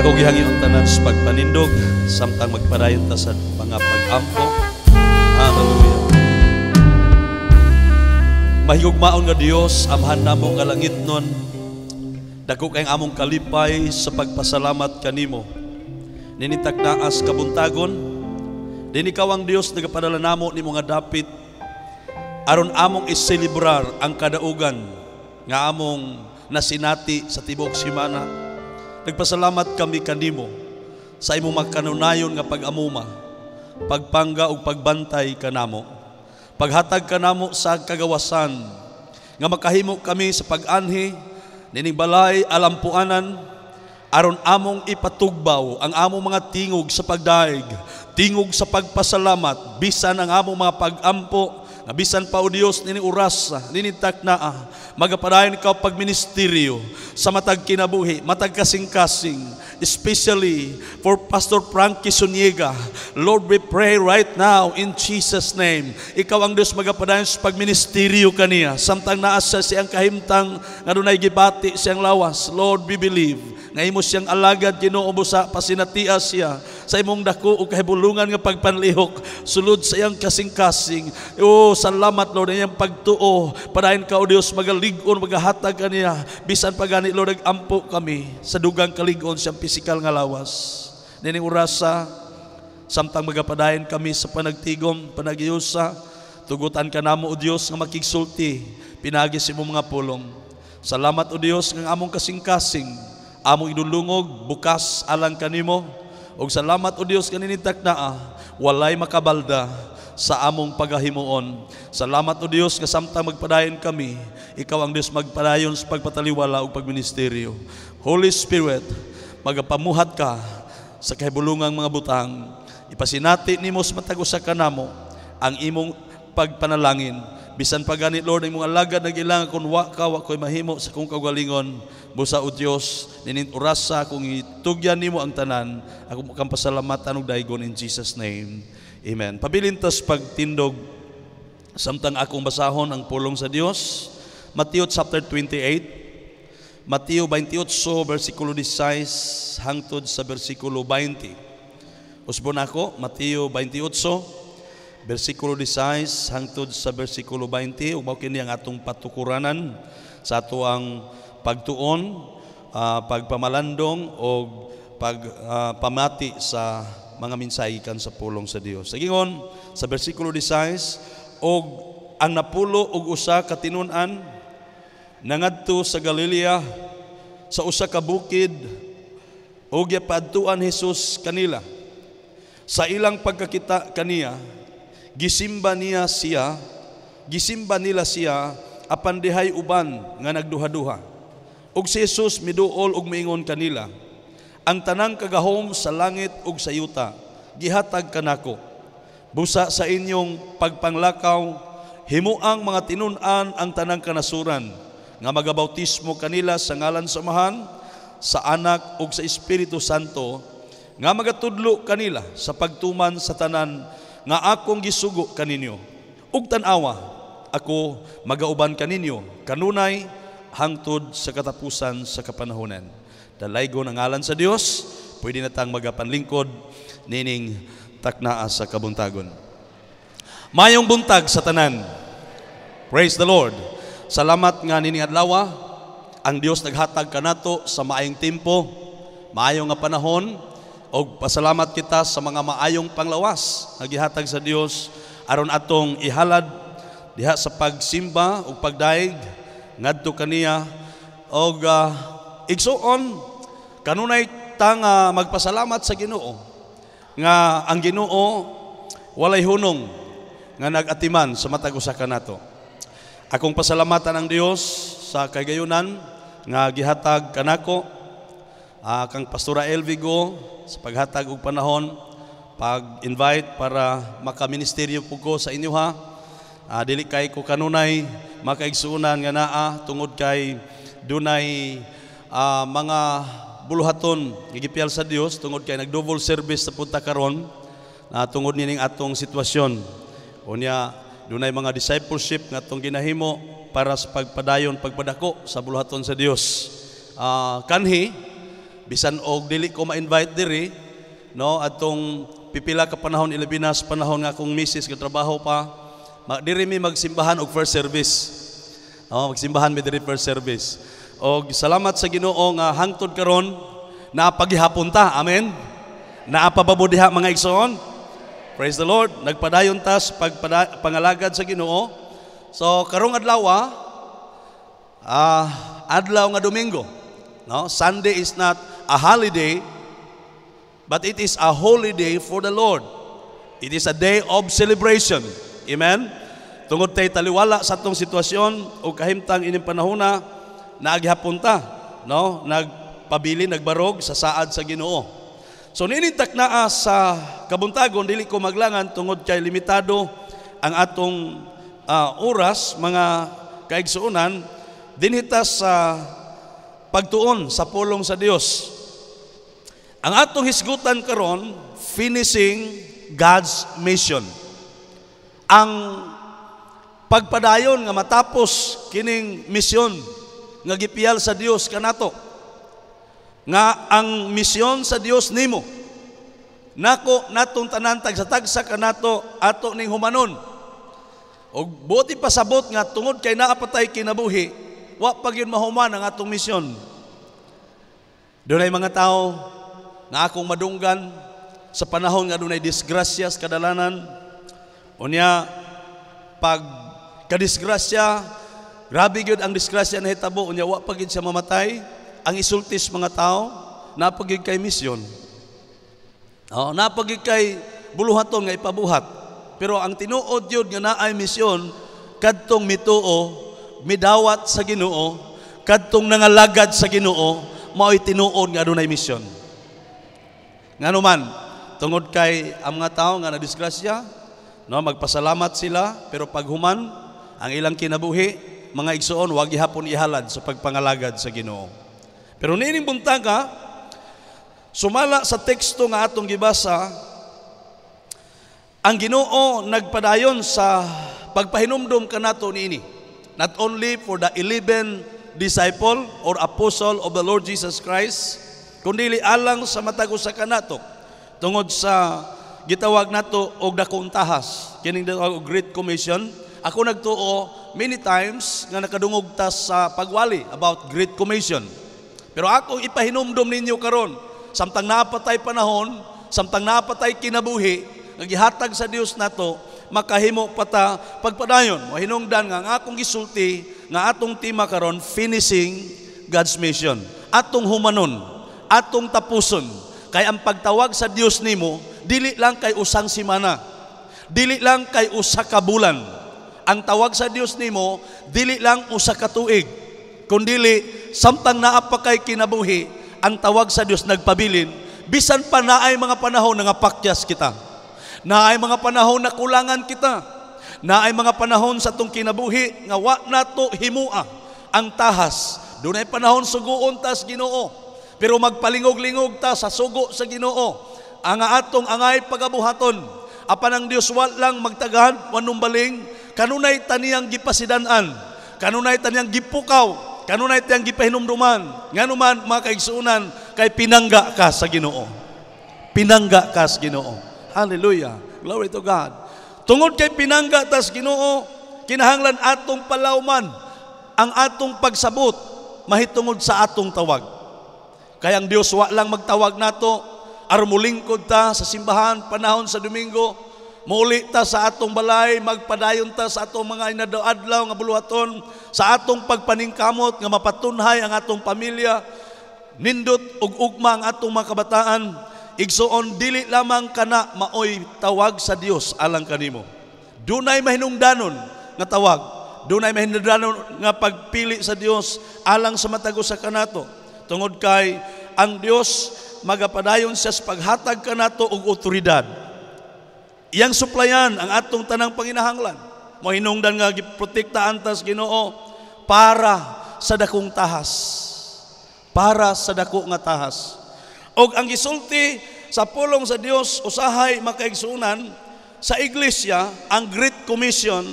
Ako gihangyon tanan sa pagpanindog samtang magpadayon ta sa mga pag-ampo. Hallelujah. Mahigugmaon nga Dios, amhan namo nga langit nun. Dako kayong among kalipay sa pagpasalamat kanimo. Ninitak naas kabuntagon. Din ikaw ang Dios nagapadala namo nimo nga dapit aron among iselebrar ang kadaugan nga among nasinati sa tibok semana. Nagpasalamat kami kanimo sa imong magkanunayon nga pag-amuma, pagpangga ug pagbantay kanamo. Paghatag kanamo sa kagawasan nga makahimo kami sa pag-anhi nining balay alampuanan aron among ipatugbaw ang among mga tingog sa pagdaig, tingog sa pagpasalamat bisan ang among mga pag-ampo nga bisan pa o Dios nini oras nini taknaa magapadayon ikaw pagministeryo sa matag kinabuhi, matag kasing-kasing, especially for Pastor Frankie Suniega. Lord, we pray right now in Jesus' name. Ikaw ang Diyos magapadayon sa pagministeryo kaniya. Samtang naasa siyang kahimtang nga dunay gibati siyang lawas. Lord, we believe nga imo siyang alagad Ginoo busa pasinatias siya sa imong dako ug kahibulungan nga pagpanlihok sulod sa iyang kasing-kasing. Oh, salamat Lord iyang pagtuo. Padayon ka o Dios magalig-on magahatag kaniya bisan pa gani Lord nagampo kami sa dugang kalig-on siyang pisikal nga lawas. Nining orasa samtang magapadayon kami sa panagtigom, panagiyusa, tugutan ka namo o Dios nga makigsulti pinagi sa imong mga pulong. Salamat o Dios nga among kasing-kasing among idulungog bukas alang kanimo. Og salamat o Dios kanini taknaa walay makabalda sa among pagahimuon. Salamat o Dios nga samtang magpadayon kami, ikaw ang Dios magpadayon sa pagpataliwala ug pagministeryo. Holy Spirit, magapamuhat ka sa kahibulungang mga butang. Ipasinati nimo sa matag usa kanamo ang imong pagpanalangin. Bisan pa gani Lord imong alagad nagilangan kun wa ka wa koy mahimo sa kong kaugalingon. Busa o Dios ninin orasa kung itugyan nimo ang tanan, ako kang pasalamatan ug daygon in Jesus name. Amen. Pabilin tas pagtindog samtang akong basahon ang pulong sa Dios. Mateo chapter 28. Mateo 28 versikulo 16 hangtod sa versikulo 20. Usbon ako Mateo 28 versikulo 16 hangtod sa versikulo 20 ug mao kini ang atong patukuranan sa ato ang pagtuon, pagpamalandong o pagpamati sa mga mensahe kan sa pulong sa Dios. Sagingon sa bersikulo 16, og ang napulo og usa ka tinun-an nangadto sa Galilea sa usa ka bukid og gipadtuan Hesus kanila. Sa ilang pagkakita kaniya, gisimba nila siya apan dihay uban nga nagduha-duha. Og si Jesus miduol og miingon kanila, ang tanang kagahom sa langit ug sa yuta gihatag kanako. Busa sa inyong pagpanglakaw himuang mga tinun-an ang tanang kanasuran nga magabautismo kanila sa ngalan sa Amahan, sa Anak ug sa Espiritu Santo, nga magatudlo kanila sa pagtuman sa tanan nga akong gisugo kaninyo. Ug tan-awa ako magauban kaninyo kanunay hangtod sa katapusan sa kapanahonan. Dalaygon ang ngalan sa Dios, pwede na tang magapanlingkod nining taknaa sa kabuntagon. Mayong buntag sa tanan. Praise the Lord. Salamat nga nining adlaw ang Dios naghatag kanato sa maayong tempo, maayong nga panahon, og pasalamat kita sa mga maayong panglawas nga gihatag sa Dios aron atong ihalad diha sa pagsimba ug pagdaig ngadto kaniya og igsuon kanunay tanga magpasalamat sa Ginoo nga ang Ginoo walay hunong nga nagatiman sa matag usa kanato. Akong pasalamatan ang Dios sa kagayunan nga gihatag kanako kang Pastora Elvigo sa paghatag og panahon pag-invite para makaministeryo po ko sa inyo ha. Dili kay ko kanunay makaigsunan nga naa tungod kay dunay mga buluhaton gigipyal sa Dios tungod kay nag-double service sa punta karon tungod nining atong sitwasyon. Unya dunay mga discipleship nga atong ginahimo para sa pagpadayon pagpadako sa buluhaton sa Dios. Kanhi bisan og dili ko ma-invite diri, no, atong pipila ka panahon ilabinas panahon nga akong misis nga trabaho pa, diri mi magsimbahan og first service. No, magsimbahan mi diri first service. Og salamat sa Ginoo nga hangtod karon naapagihapon ta. Amen. Naapababo diha mga igsoon. Praise the Lord. Nagpadayon ta sa pangalagad sa Ginoo. So karong adlaw adlaw nga Domingo. No, Sunday is not a holiday, but it is a holy day for the Lord. It is a day of celebration. Amen. Tungod tay taliwala sa atong sitwasyon o kahimtang ining panahona, naagihapon ta, no, nagpabili, nagbarog sa saad sa Ginoo. So ninintak naa sa kabuntagon, dili ko maglangan tungod kay limitado ang atong oras, mga kaigsuunan, dinhita sa pagtuon sa pulong sa Dios. Ang atong hisgutan karon, finishing God's mission. Ang pagpadayon nga matapos kining misyon nga gipiyal sa Dios kanato. Nga ang misyon sa Dios nimo, nako natong tanan tagsa-tagsa kanato ato ning humanon. Og buti pasabot nga tungod kay naapatay kinabuhi, wa pa gyud mahuman ang atong misyon. Dunay mga tao nga akong madunggan sa panahon nga dunay disgrasya sa kadalanan. Unya pag kadisgrasya, grabe gyud ang disgrasya na hitabo, unya wa pa gyud siya mamatay. Ang isultis mga tao, napagig kay misyon. Napagig kay buluhaton nga ipabuhat. Pero ang tinuod yun nga naay misyon, kadtong mituo, midawat sa Ginoo, kadtong nangalagad sa Ginoo, mao'y tinuod nga adunay misyon. Nganuman, tungod kay ang mga tao nga nadisgrasya, no, magpasalamat sila, pero paghuman, ang ilang kinabuhi, mga igsoon, wag gihapon ihalad sa pagpangalagad sa Ginoo. Pero nining buntaga, sumala sa teksto nga atong gibasa, ang Ginoo nagpadayon sa pagpahinumdom kanato niini. Not only for the 11 disciple or apostle of the Lord Jesus Christ, kundi alang sa matag usa kanato tungod sa gitawag nato og dakong tahas, kining og Great Commission. Ako nagtuo many times nga nakadungog ta sa pagwali about Great Commission. Pero ako ipahinumdom ninyo karon, samtang napatay panahon, samtang napatay kinabuhi, nagihatag sa Dios nato, makahimo pata pagpadayon. Mahinungdan nga ang akong gisulti, nga atong tema karon, finishing God's mission. Atong humanon, atong tapuson. Kay ang pagtawag sa Dios nimo, dili lang kay usang simana, dili lang kay usa ka bulan. Ang tawag sa Dios nimo, dili lang usa ka tuig, kundili samtang naa pa kay kinabuhi, ang tawag sa Dios nagpabilin, bisan pa naay mga panahon nga pakyas kita, naay mga panahon na kulangan kita, naay mga panahon sa tong kinabuhi nga wa nato himua ang tahas. Dunay panahon suguon ta sa Ginoo, pero magpalingog-lingog ta sa sugo sa Ginoo. Ang atong angay pagabuhaton, apan ang Dios wa lang magtagad wanong baling, kanunay taniyang gipasidan-an, kanunay taniyang gipukaw, kanunay tiyang gipahinumduman. Nganuman mga kaigsuunan, kay pinangga ka sa Ginoo. Pinangga ka sa Ginoo. Hallelujah. Glory to God. Tungod kay pinangga ta sa Ginoo, kinahanglan atong palawman ang atong pagsabot mahitungod sa atong tawag. Kaya ang Dios wa lang magtawag nato aron mulingkod ta sa simbahan panahon sa Domingo. Muli ta sa atong balay, magpadayon ta sa atong mga inadlaw nga buluhaton, sa atong pagpaningkamot nga mapatunhay ang atong pamilya, nindot ug ugma ang atong mga kabataan. Igsuon, dili lamang kana maoy tawag sa Dios alang kanimo. Dunay mahinungdanon nga tawag, dunay mahinungdanon nga pagpili sa Dios alang sa matag usa kanato. Tungod kay ang Dios magapadayon siya sa paghatag kanato og otoridad. Iyang suplayan ang atong tanang panginahanglan. Mohinungdan nga giprotektahan ta sa Ginoo para sa dakong tahas. Para sa dako nga tahas. Og ang gisulti sa pulong sa Dios usahay makaigsuunan sa iglesia, ang Great Commission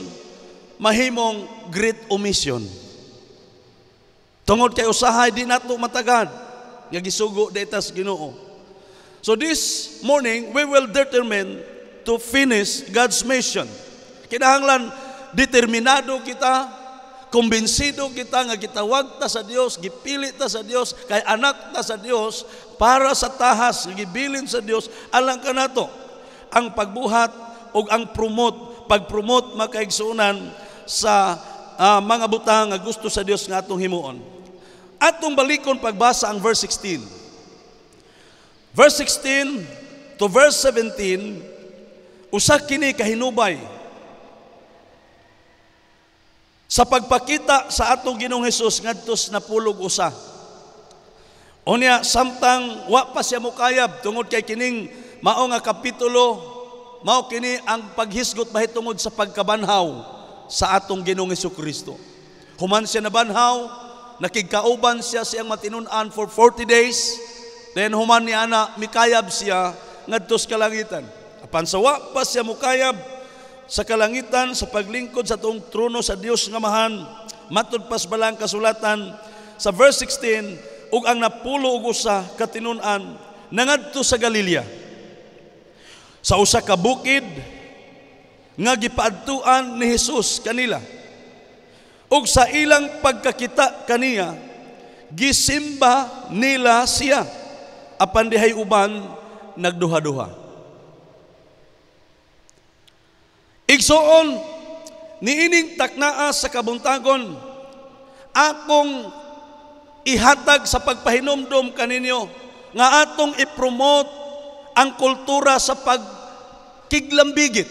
mahimong Great Omission. Tungod kay usahay di nato matagad nga gisugo dita sa Ginoo. So this morning, we will determine to finish God's mission. Kinahanglan determinado kita, kumbinsido kita nga gitawag ta sa Dios, gipili ta sa Dios, kay anak ta sa Dios para sa tahas nga gibilin sa Dios alang kanato ang pagbuhat ug ang pag-promote makaigsunan sa mga butang nga gusto sa Dios nga atong himuon. Atong balikon pagbasa ang verse 16. Verse 16 to verse 17, usa kini kahinubay sa pagpakita sa atong Ginoong Hesus ngadtos napulog usa. Unya samtang wa pa siya mokayab tungod kay kining mao nga kapitulo, mao kini ang paghisgot mahitungod sa pagkabanhaw sa atong Ginoong Hesukristo. Human siya nabanhaw, nakigkauban siya siyang matinun-an for 40 days. Then human ni ana mikayab siya ngadtos kalangitan. Apan sa wa pa siya mokayab sa kalangitan sa paglingkod sa tuong trono sa Dios nga mahan, matud pas balang kasulatan sa verse 16, ug ang napulo og usa katinun-an nangadto sa Galilea sa usa ka bukid nga gipaadtuan ni Jesus kanila. Ug sa ilang pagkakita kaniya, gisimba nila siya, apan dihay uban nagduha-duha. Igsoon, niining taknaa sa kabuntagon, akong ihatag sa pagpahinumdom kaninyo, nga atong ipromote ang kultura sa pagkiglambigit.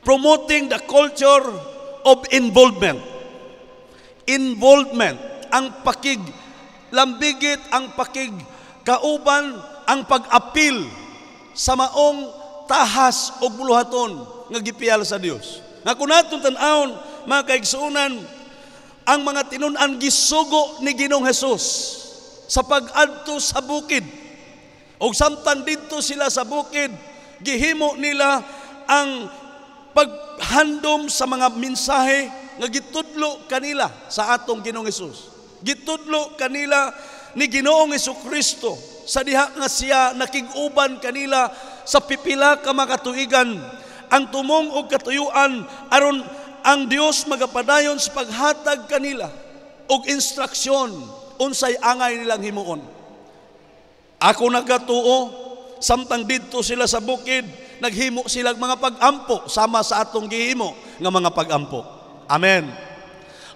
Promoting the culture of involvement. Involvement, ang pakiglambigit, ang pakigkauban, ang pag-apil sa maong tahas o buluhaton nga gipiyal sa Dios. Nga kung natin tanawon, mga kaigsuunan, ang mga tinun-an gisugo ni Ginoong Hesus sa pag-adto sa bukid. O samtang dito sila sa bukid, gihimo nila ang paghandom sa mga mensahe nga gitudlo kanila sa atong Ginoong Hesus. Gitudlo kanila ni Ginoong Hesukristo sa diha nga siya nakig-uban kanila sa pipila ka makatuigan, ang tumong og katuyuan aron ang Dios magapadayon sa paghatag kanila og instruksyon unsay angay nilang himuon. Ako nagatuo, samtang didto sila sa bukid, naghimo sila mga pag-ampo sama sa atong gihimo nga mga pag-ampo. Amen.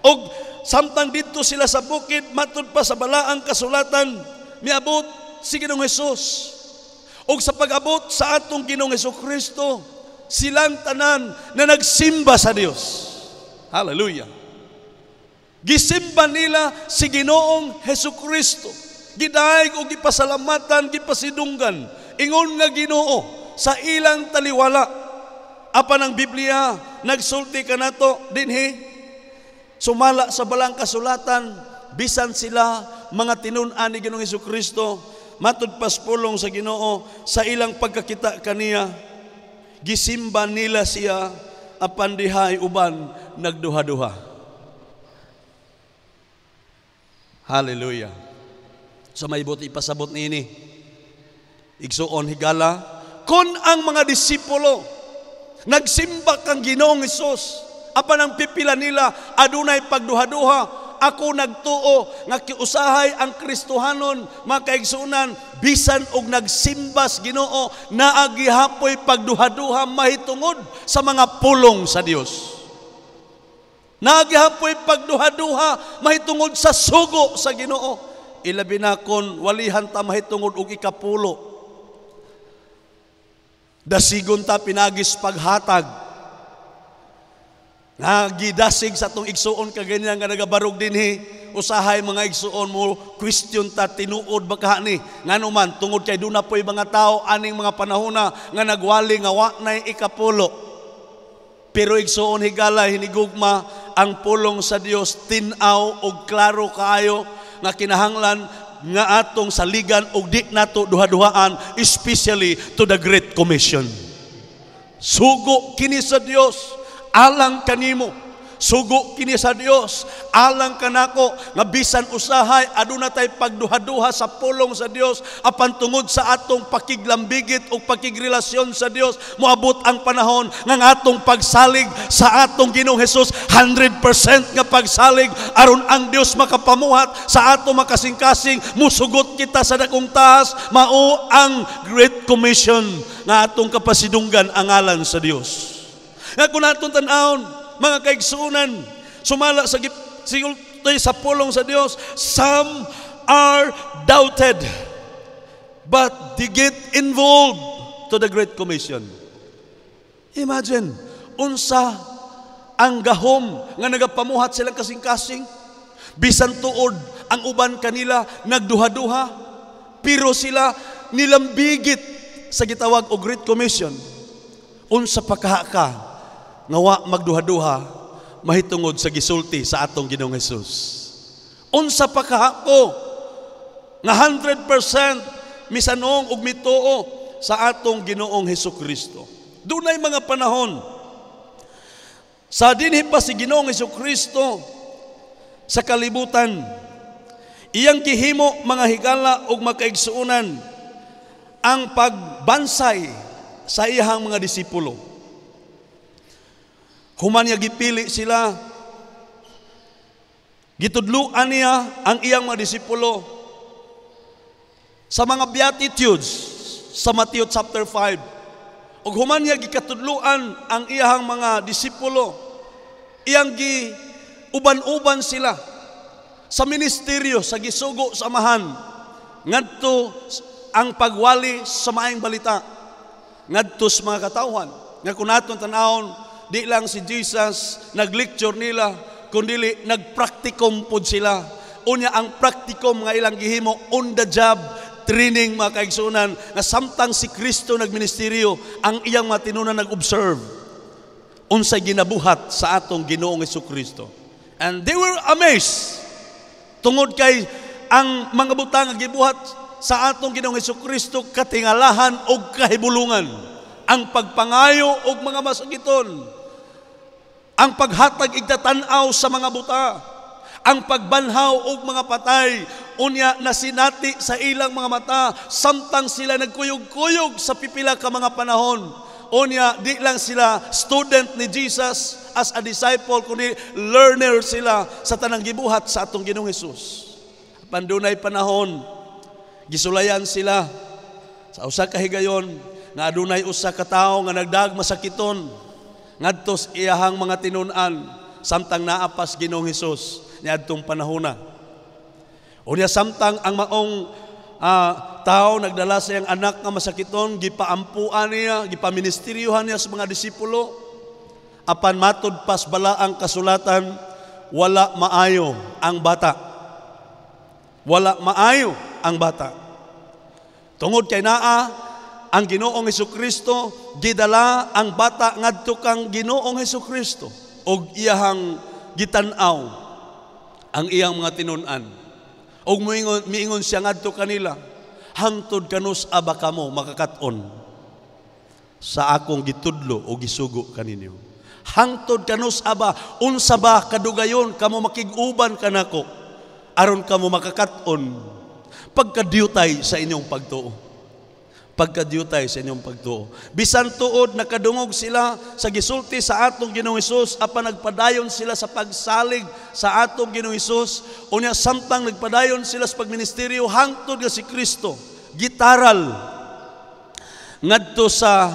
Og samtang didto sila sa bukid, matud pa sa balaang kasulatan, miabot si Ginoong Hesus. O sa pag-abot sa atong Ginoong Hesukristo, silang tanan na nagsimba sa Dios. Hallelujah. Gisimba nila si Ginoong Hesukristo. Gidaig o gipasalamatan, gipasidunggan. Ingon nga Ginoo sa ilang taliwala. Apan ang Biblia, nagsulti ka nato dinhi, sumala sa balang kasulatan, bisan sila mga tinun-an ni Ginoong Hesukristo, matud pas pulong sa Ginoo sa ilang pagkakita kaniya, gisimba nila siya, apan dihay uban nagduha-duha. Hallelujah. So may buti ipasabot niini, igsuon higala, kun ang mga disipulo nagsimba kang Ginoong Hesus, apan ang pipila nila adunay pagduha-duha, ako nagtuo nga kiusahay ang Kristohanon, mga kaigsunan, bisan og nagsimbas Ginoo, naagihapoy pagduha-duha mahitungod sa mga pulong sa Dios. Naagihapoy pagduha-duha mahitungod sa sugo sa Ginoo. Ilabi na kon walihan ta mahitungod og ikapulo. Dasigon ta pinagis paghatag. Nagidasig sa itong igsuon kaganyan nga nagabarog dinhi, usahay mga igsuon mo, question ta, tinuod baka ni, nga naman, tungod kay doon na po'y mga tao, aning mga panahona, nga nagwali, nga wa na'y ikapulo. Pero igsuon higala, hinigugma, ang pulong sa Dios, tinaw o klaro kaayo, nga kinahanglan, nga atong saligan o di nato duha-duhaan, especially to the Great Commission. Sugo kini sa Dios, alang kanimo, Sugo kini sa Dios, alang kanako nga bisan usahay aduna tay pagduha-duha sa pulong sa Dios apan tungod sa atong pakiglambigit o pakigrelasyon sa Dios, moabot ang panahon nga atong pagsalig sa atong Ginoong Hesus 100% nga pagsalig aron ang Dios makapamuhat sa atong makasing-kasing, musugot kita sa dakong taas, mao ang Great Commission nga atong kapasidunggan ang ngalan sa Dios. Nga kung atong tan-awon mga kaigsuunan, sumala sa sigultoy sa pulong sa Dios, some are doubted, but they get involved to the Great Commission. Imagine, unsa ang gahom nga nagapamuhat silang kasing-kasing, bisan tuod ang uban kanila nagduha-duha, pero sila nilambigit sa gitawag og Great Commission. Unsa pa ka ngawa magduha-duha mahitungod sa gisulti sa atong Ginoong Hesus. Unsa pa kahako nga 100% misanong ug mituo sa atong Ginoong Hesukristo. Dunay mga panahon sa dinhi pa si Ginoong Hesukristo sa kalibutan, iyang gihimo mga higala ug makaigsuunan ang pagbansay sa iyang mga disipulo. Human niya gipili sila, gitudluan niya ang iyang mga disipulo sa mga Beatitudes sa Matthew chapter 5. Ug human niya gikatudluan ang iyang mga disipulo, iyang uban-uban sila sa ministeryo, sa gisugo sa amahan, ngadto ang pagwali sa maayong balita, ngadto sa mga katawhan. Nga kung naton tanawon, di lang si Jesus nag-lecture nila, kundi nag-practicum pod sila. Unya ang practicum nga ilang gihimo, on the job training mga kaigsunan, nga samtang si Kristo nagministeryo, ang iyang matinunan nag-observe unsay ginabuhat sa atong Ginoong Hesukristo. And they were amazed tungod kay ang mga butang nga gibuhat sa atong Ginoong Hesukristo katingalahan og kahibulungan, ang pagpangayo og mga masakiton, ang paghatag igtatanaw sa mga buta, ang pagbanhaw og mga patay, unya nasinati sa ilang mga mata samtang sila nagkuyog-kuyog sa pipila ka mga panahon. Unya di lang sila student ni Jesus as a disciple, kundi learner sila sa tanang gibuhat sa atong Ginoong Hesus. Pandunay panahon, gisulayan sila sa usa ka higayon nga adunay usa ka tawo nga nagdag masakiton ngadto sa iyahang mga tinun-an samtang naapas Ginoong Hesus niadtong panahona. Unya samtang ang maong tao nagdala sa iyang anak nga masakiton, gipaampuan niya, gipaministeryohan niya sa mga disipulo, apan matud pas bala ang kasulatan, wala maayo ang bata. Wala maayo ang bata. Tungod kay naa ang Ginoong Hesukristo, gidala ang bata ngadto kang Ginoong Hesukristo og iyahang gitan-aw ang iyang mga tinun-an. Og miingon siya ngadto kanila, hangtod kanus aba kamo makakaton sa akong gitudlo o gisugo kaninyo. Hangtod kanus aba, unsa ba kadugayon kamo makig-uban kanako aron kamo makakaton pagkadiyutay sa inyong pagtuo. Pagkadiyutay sa inyong pagtuo. Bisan tuod nakadungog sila sa gisulti sa atong Ginoong Hesus, apan nagpadayon sila sa pagsalig sa atong Ginoong Hesus, unya samtang nagpadayon sila sa pagministeryo hangtod nga si Kristo gitaral ngadto sa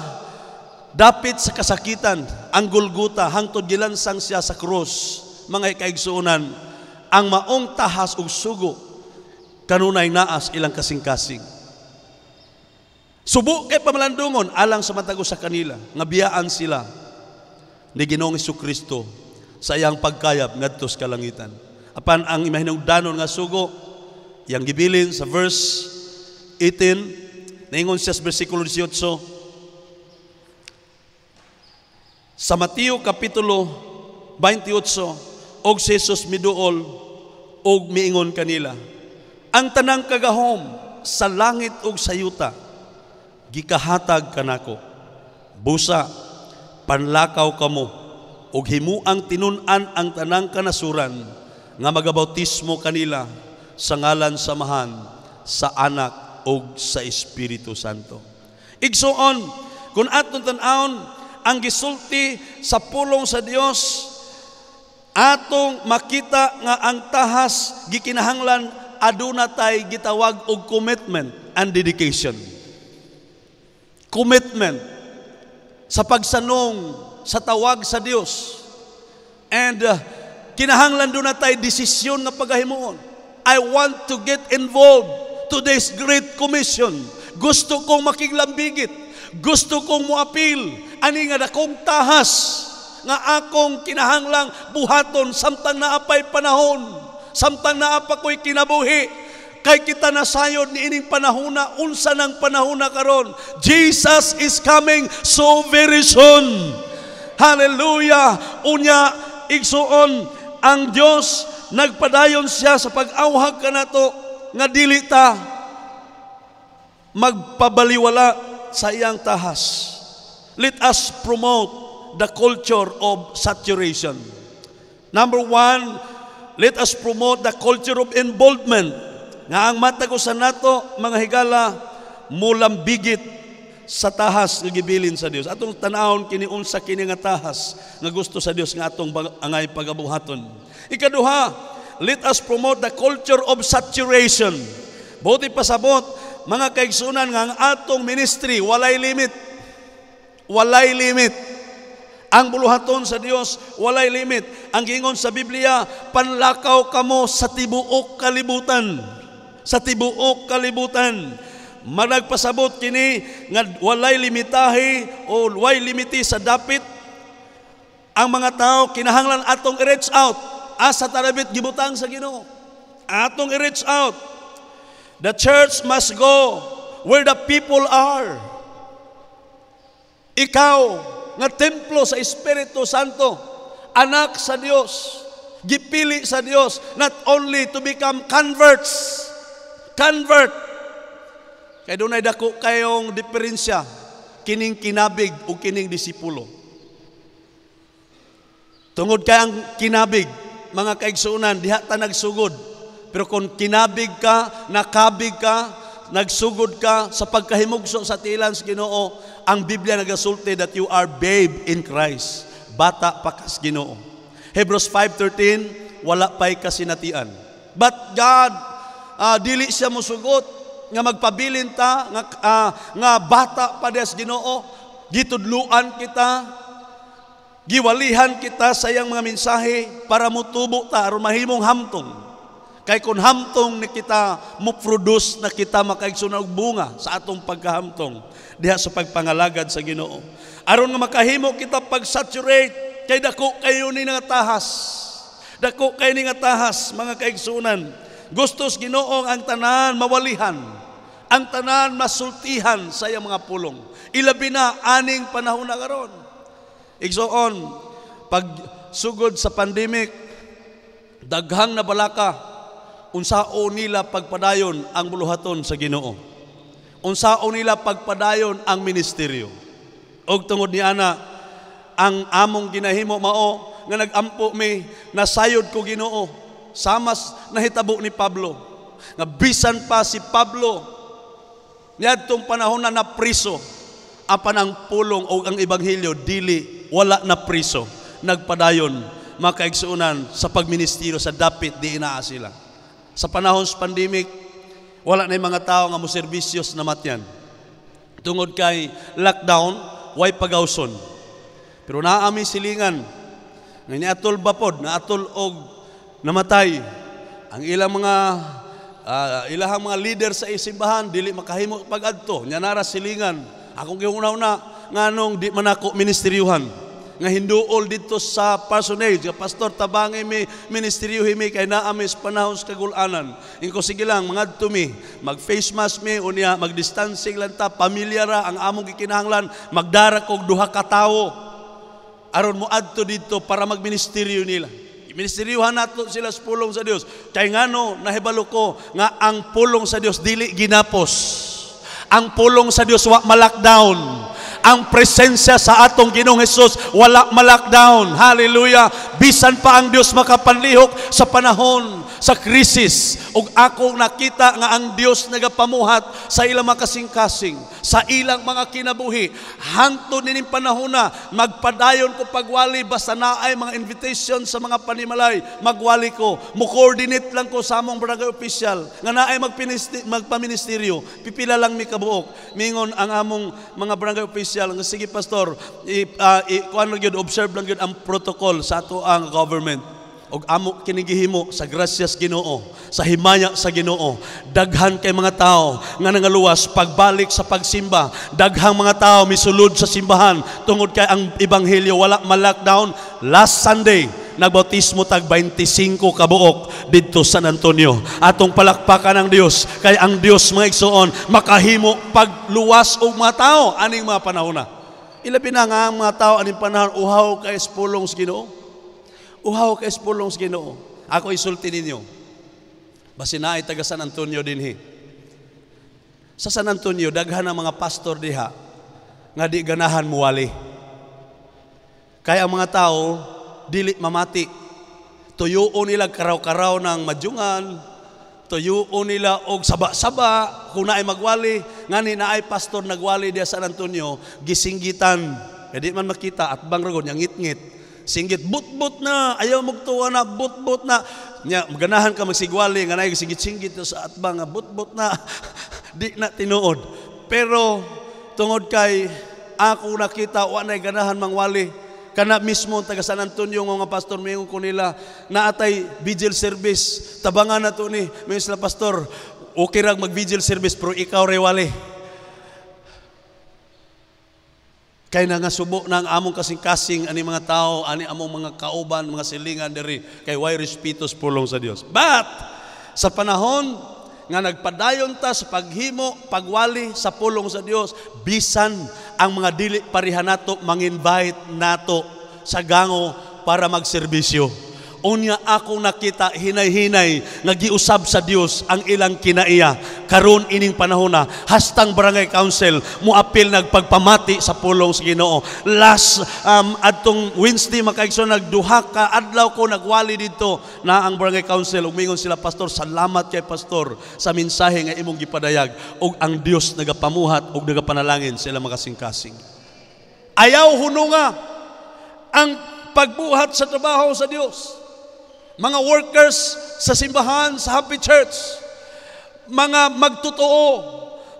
dapit sa kasakitan, ang Golgota, hangtod gilansang siya sa krus. Mga kaigsuonan, ang maong tahas ug sugo kanunay naas ilang kasing-kasing. Subo kay pamalandungon alang sa matago sa kanila, nga biyaan sila ni Ginoong Hesukristo sa iyang pagkayap ngadto sa kalangitan. Apan ang imahinungdanon nga sugo, yang gibilin sa verse 18, naingon siya sa versikulo 18, sa Mateo kapitulo 28, og si Jesus miduol og miingon kanila, ang tanang kagahom sa langit ug sa yuta gikahatag kanako, busa panlakaw kamo ug himuang tinun-an ang tanang kanasuran nga magabautismo kanila sa ngalan samahan sa Anak ug sa Espiritu Santo. Igsuon, kung aton tan-awon ang gisulti sa pulong sa Dios, atong makita nga ang tahas gikinahanglan aduna tay gitawag og commitment and dedication. Commitment sa pagsanong sa tawag sa Dios. And kinahanglan doon na tayo desisyon na paghahimuon. I want to get involved to this great commission. Gusto kong makiglambigit. Gusto kong muapil. Ani nga dakong tahas nga akong kinahanglang buhaton samtang naapay panahon. Samtang naapa ko'y kinabuhi. Kay kita nasayod ni ining panahona, unsa ng panahona karon. Jesus is coming so very soon. Hallelujah! Unya, igsuon, ang Diyos, nagpadayon siya sa pag-awhag ka na to, nga dili ta magpabaliwala sa iyang tahas. Let us promote the culture of saturation. Number 1, let us promote the culture of involvement. Nga ang matagusan nato, mga higala, mulambigit sa tahas nga gibilin sa Dios. Atong tanawon kini unsa kini nga tahas nga gusto sa Dios nga atong angay pagabuhaton. Ikaduha, let us promote the culture of saturation. Buti pasabot, mga kaigsunan, nga ang atong ministry walay limit. Walay limit. Ang buluhaton sa Dios walay limit. Ang giingon sa Biblia, panlakaw kamo sa tibuok kalibutan. Sa tibuok kalibutan. Managpasabot kini nga walay limitahi o walay limiti sa dapit. Ang mga tao kinahanglan atong i-reach out asa tarabit gibutang sa Ginoo. Atong i-reach out. The church must go where the people are. Ikaw nga templo sa Espiritu Santo, anak sa Dios, gipili sa Dios, not only to become converts. Convert. Kaya doon ay dako kayong diferensya, kining kinabig o kining disipulo. Tungod kay ang kinabig, mga kaigsuunan, diha ta nagsugod. Pero kung kinabig ka, nakabig ka, nagsugod ka sa pagkahimugso sa tilan sa Ginoo, ang Biblia nagasulti that you are babe in Christ. Bata pa kas Ginoo. Hebrews 5:13, wala pa'y kasinatian. But God, dili siya musugot nga magpabilin ta nga bata pa des Ginoo, gitudluan kita, giwalihan kita sa iyang mga mensahe para mutubo ta aron mahimong hamtong. Kay kun hamtong ni kita mo-produce na kita makaigsunan og bunga sa atong pagkahamtong diha sa pagpangalagad sa Ginoo. Aron nga makahimo kita pag-saturate kay dako kayo ni nga tahas. Dako kayo ni nga tahas, mga kaigsunan. Gustos Ginoo ang tanan mawalihan, ang tanan masultihan sa iyang mga pulong. Ilabi na aning panahon na karon. Igsoon, pag sugod sa pandemic, daghang na balaka, unsao nila pagpadayon ang buluhaton sa Ginoo. Unsao nila pagpadayon ang ministeryo. Og tungod ni ana, ang among ginahimo mao nga nagampo mi nasayod ko Ginoo. Samas nahitabo ni Pablo. Nga bisan pa si Pablo niadtong panahon na napriso, apan ang pulong o ang ebanghelyo dili wala na priso, nagpadayon, mga kaigsuunan, sa pagministeryo sa dapit di inaa sila. Sa panahon sa pandemic, wala na yung mga tao nga moserbisyos na matyan. Tungod kay lockdown, way pagawson. Pero naami silingan, nga niatol bapod, naatol og namatay. Ang ilang mga ilahang mga leader sa isimbahan dili makahimo pag-adto, nya nara silingan. Akong giuna-una nganong di man ako ministeryuhan. Nga hinduol dito sa parsonage, nga pastor tabangi mi ministeryuhi mi kay naa mi sa panahon sa kagulanan. Ingko sige lang mangadto mi, mag face mask mi unya mag distancing lang ta, pamilya ra ang among gikinahanglan, magdara kog duha ka tawo aron mo adto dito para magministeryo nila. Ministeryuhan nato sila sa pulong sa Dios. Kay ngano nahibalo ko nga ang pulong sa Dios dili ginapos. Ang pulong sa Dios wa ma-lockdown. ang presensya sa atong Ginoong Hesus wala ma-lockdown. Hallelujah. Bisan pa ang Dios makapanlihok sa panahon sa krisis, ug ako nakita nga ang Dios nagapamuhat sa ilang mga kasing-kasing, sa ilang mga kinabuhi. Hangtod nining panahon na magpadayon ko pagwali, basta naay mga invitation sa mga panimalay, magwali ko. Mo-coordinate lang ko sa among barangay official nga naay magpaministeryo. Pipila lang mi kabuok. Mingon ang among mga barangay official nga, sige pastor, kuan lang gyud, observe lang gyud ang protocol sa ato ang government. Og amo kinigihimo sa grasyas Ginoo, sa himaya sa Ginoo, daghan kay mga tao nga nangaluwas pagbalik sa pagsimba. Daghang mga tao misulod sa simbahan tungod kay ang ebanghelyo wala ma-lockdown. Last Sunday nagbautismo tag 25 kabuok didto San Antonio. Atong palakpakan ang Dios, kay ang Dios mga igsoon makahimo pagluwas og mga tao aning mga panahon na. Ilabi na nga ang mga tao aning panahon uhaw kay espulong sa Ginoo. Uhaw kay espulong sa Ginoo. Ako isulti ninyo. Basi naay taga San Antonio dinhi. Sa San Antonio daghan ang mga pastor diha nga di ganahan muwali. Kaya ang mga tao dili mamati. Tuyuon nila karaw-karaw ng madyungan, tuyuon nila og saba-saba kung naay magwali. Ngani naay pastor nagwali diha sa San Antonio, gisinggitan. Kaya di man makita at bang ragon yang ngit-ngit. Singgit, but-but na, ayaw magtuwa na, but-but na. Nya, maganahan ka magsigwali, nga na singgit-singgit sa atbang, but-but na. Di na tinuod. Pero, tungod kay, ako nakita, wanay ganahan mangwali. Kana mismo, taga San Antonio, mga pastor, mayroon ko nila, naatay vigil service. Tabangan na to ni, may sila pastor, okay rag mag-vigil service, pero ikaw rewali. Kaya na nga subo na ang among kasing-kasing ani mga tao, ani among mga kauban, mga silingan diri, kay way respetos pulong sa Dios. But sa panahon nga nagpadayon ta sa paghimo, pagwali sa pulong sa Dios, bisan ang mga dili pareha nato mang-invite nato sa gango para magserbisyo. Unya ako nakita hinay-hinay nagiusab sa Dios ang ilang kinaiya karon ining panahon na hastang barangay council muapil nagpagpamati sa pulong sa Ginoo. Last adtong Wednesday makaigsoon nagduha ka adlaw ko nagwali dito na ang barangay council ug mingon sila, pastor, salamat kay pastor sa mensahe nga imong gipadayag, ug ang Dios nagapamuhat ug nagapanalangin sa ilang makasing-kasing. Ayaw hununga ang pagbuhat sa trabaho sa Dios. Mga workers sa simbahan, sa Happy Church, mga magtotoo,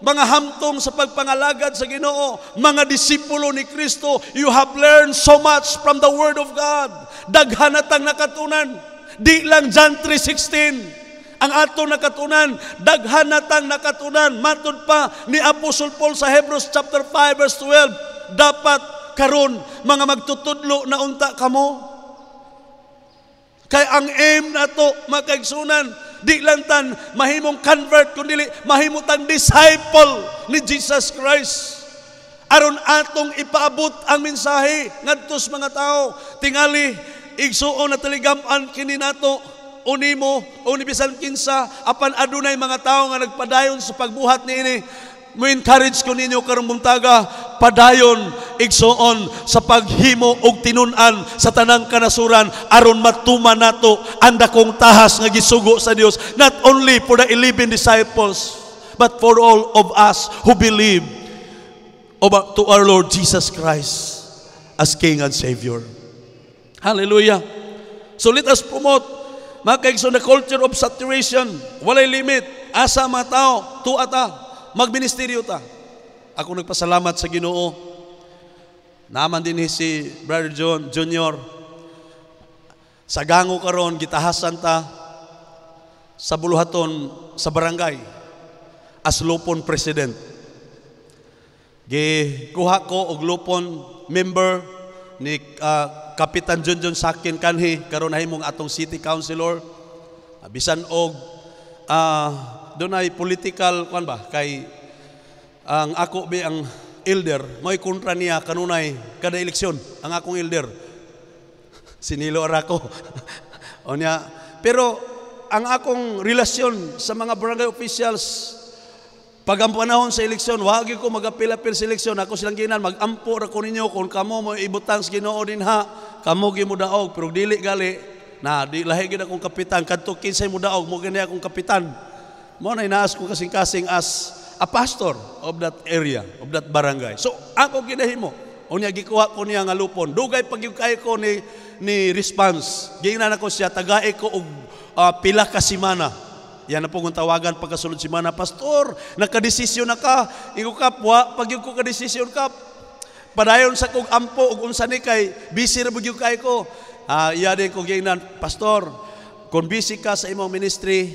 mga hamtong sa pagpangalagad sa Ginoo, mga disipulo ni Kristo, you have learned so much from the Word of God. Daghan natang nakatunan. Di lang John 3:16 ang ato nakatunan, daghan natang nakatunan. Matud pa ni Apostle Paul sa Hebrews chapter 5 verse 12, dapat karon mga magtutudlo na unta kamo. Kay ang aim nato makaigsunan, di lang tan mahimong convert, kundi mahimutang disciple ni Jesus Christ. Aron atong ipaabot ang mensahe ngadto sa mga tao. Tingali igsuon na taligam-an kini nato unimo unibisan kinsa apan adunay mga tao nga nagpadayon sa pagbuhat niini. Mo encourage ko ninyo karong buntaga, padayon igsuon sa paghimo og tinun-an sa tanang kanasuran aron matuman nato ang dakong tahas nga gisugo sa Dios, not only for the 11 disciples but for all of us who believe to our Lord Jesus Christ as King and Savior. Hallelujah. So let us promote mga kaigsoon the culture of saturation. Walay limit. Asa mga tao, tuata magministeryo ta. Ako nagpasalamat sa Ginoo. Naman din si Brother John Jr. Sa gango karon gitahasan ta sa buluhaton sa barangay as lupon president. Gikuha ko og lupon member ni Kapitan John Sakin kanhi karon nahimong atong city councilor. Bisan og dunay political kwan ba kay ang ako be ang elder mo'y kontra niya kanunay kada eleksyon ang akong elder sinilo arako pero ang akong relasyon sa mga barangay officials Pag ang panahon sa eleksyon, wag ko mag-apil-apil sa eleksyon. Ako silang ginan, mag-ampo ra ko ninyo kung kamo mo ibutang sa Ginoo din ha. Kamo gi mo daog, pero dili gali na di lahi gid akong kapitan. Kadto kinsay mo daog, mo gani akong kapitan. Mo na inaas ko kasing-kasing as a pastor of that area, of that barangay. So ako ginahimo. Unya gikuha ko niya nga lupon. Dugay pagyukay ko ni response. Giingnan ako siya tagay ko og pila ka semana. Yan na pong tawagan pagkasulod si Mana, Pastor, nakadesisyon na ka. Ikaw kapwa, pag yung ko kadesisyon kap, padayon sa kong ampo, ug unsa ni kay, busy na bugyong kay ko. Iya din ko gingnan, Pastor, kung busy ka sa imong ministry,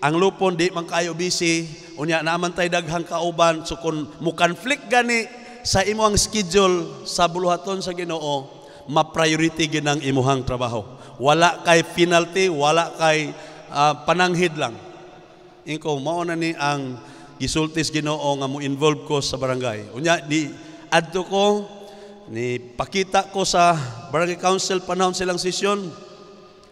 ang lupon di man kayo busy, unya naman tay daghang kauban, so kung mo-conflict gani sa imong schedule sa buluhaton sa Ginoo, ma-priority ginang imuhang trabaho. Wala kay penalty, wala kay pananghid lang. Inko mao na ni ang gisultis Ginoo nga mo involve ko sa barangay. Unya di adto ko ni pakita ko sa barangay council panahon silang sesyon.